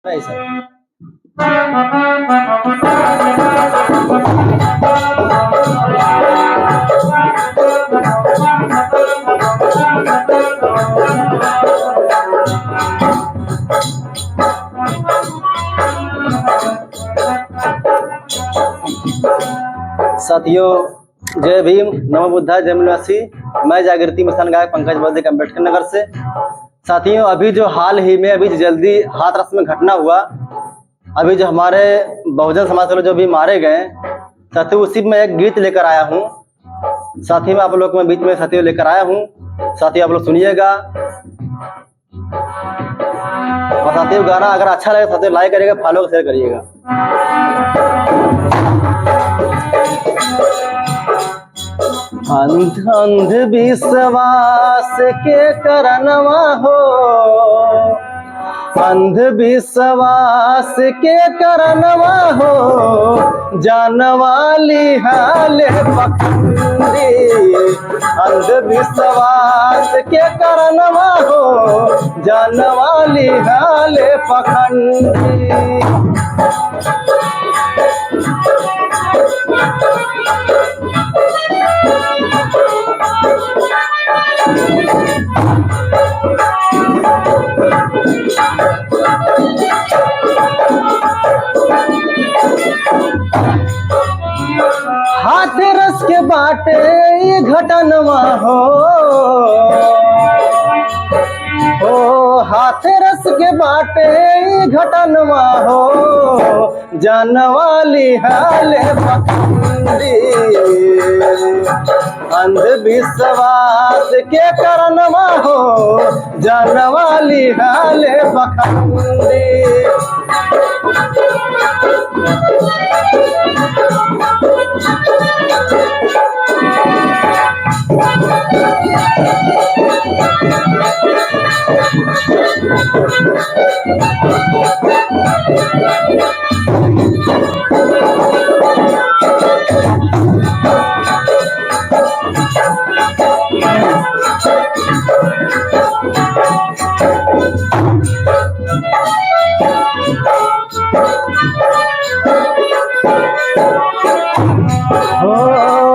ऐसा साथियों, जय भीम, नमो बुद्धाय, जय निवासी। मैं जागृति मिशन गायक पंकज बद्री अम्बेडकर नगर से। साथियों, अभी जो हाल ही में अभी जल्दी हाथरस में घटना हुआ, अभी जो हमारे बहुजन समाज के लोग जो भी मारे गए, साथियों उसी में एक गीत लेकर आया हूँ। साथियों मैं आप लोग के बीच में साथियों लेकर आया हूँ। साथियों आप लोग सुनिएगा, और साथियों गाना अगर अच्छा लगे साथियों लाइक करिएगा, फॉलो शेयर करिएगा। अंध विश्वास के करनवा हो, अंध विश्वास के करनवा हो, जानवाली हाले पखंडी। अंध विश्वास के करनवा हो, जानवाली हाले पखंडी। हाथरस के बाटे ये घटनवा हो, हाथरस के बाटे ये घटनवा हो, जानवाली हाले पखंडी। अंध विश्वास के करनवा हो, जानवाली हाले पखंडी।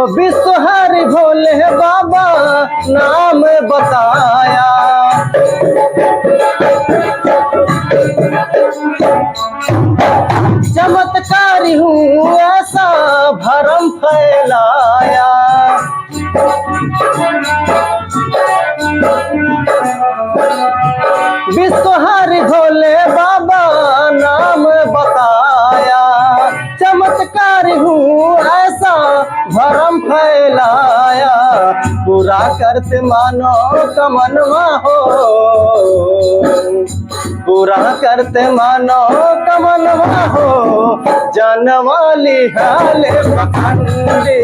विश्वहरि भोले बाबा नाम बताया, चमत्कारी हूँ ऐसा भरम फैलाया। विश्वहरि भोले बाबा नाम बताया, चमत्कार हूँ ऐसा भरम फैलाया। पूरा करते मानो कमनवा हो, पूरा करते मानो कमनवा हो, जानवाली हाले पखंडी।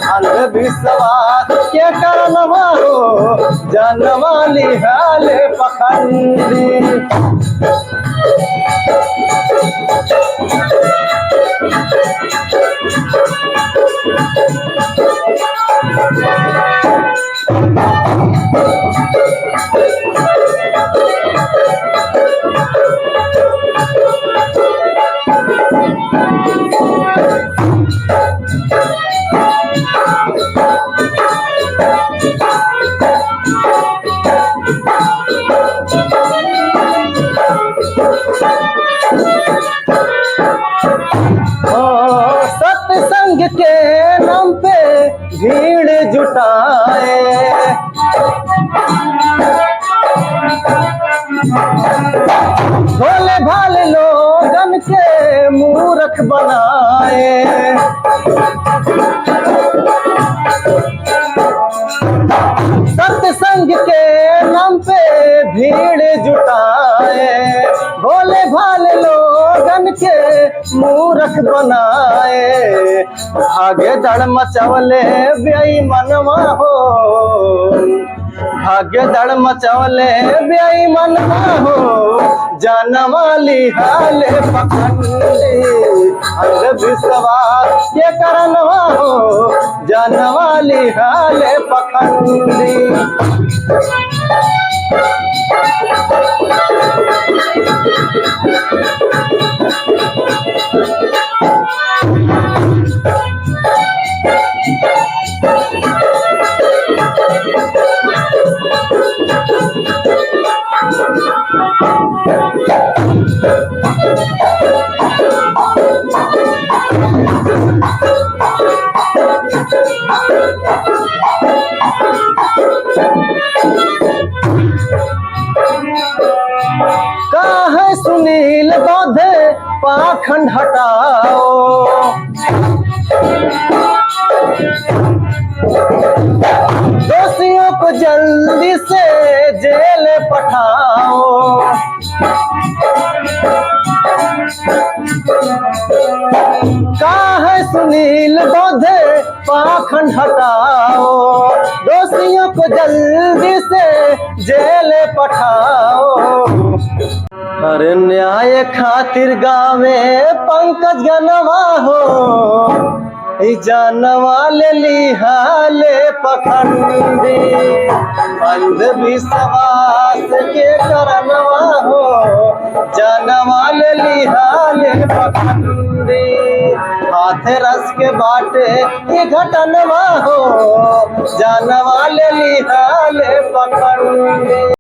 अंध विश्वास के करनवा हो, जानवाली हाले पखंडी। सत्संग के नाम पे भीड़ जुटाए, भोले भाले लोगन के मूर्ख बनाए। सत्संग के नाम पे भीड़ जुटाए, भोले भाले लोगन के मूर्ख बनाए। भाग्य दड़ मचवले बेईमानवा हो, भाग्य दड़ मचवले बेईमानवा हो, जानवाली हाले पखंडी। अंध विश्वास के करनवा हो, जानवाली हाले पखंडी। काहे सुनील बौद्धे पाखंड हटाओ, दोषियों को जल्दी से जेल पठाओ। काहे सुनील बौद्धे पाखंड हटाओ, दोषियों को जल्दी से जेल पठाओ। अरे न्याय खातिर गावे पंकज गनवा हो, जानवा ले लिहाले पखंडी, अंधविश्वास के करनवा हो, जानवा ले लिहाले पखंडी, हाथे रस के बाटे ये घटनवा हो, जानवा ले लिहाले पखंडी।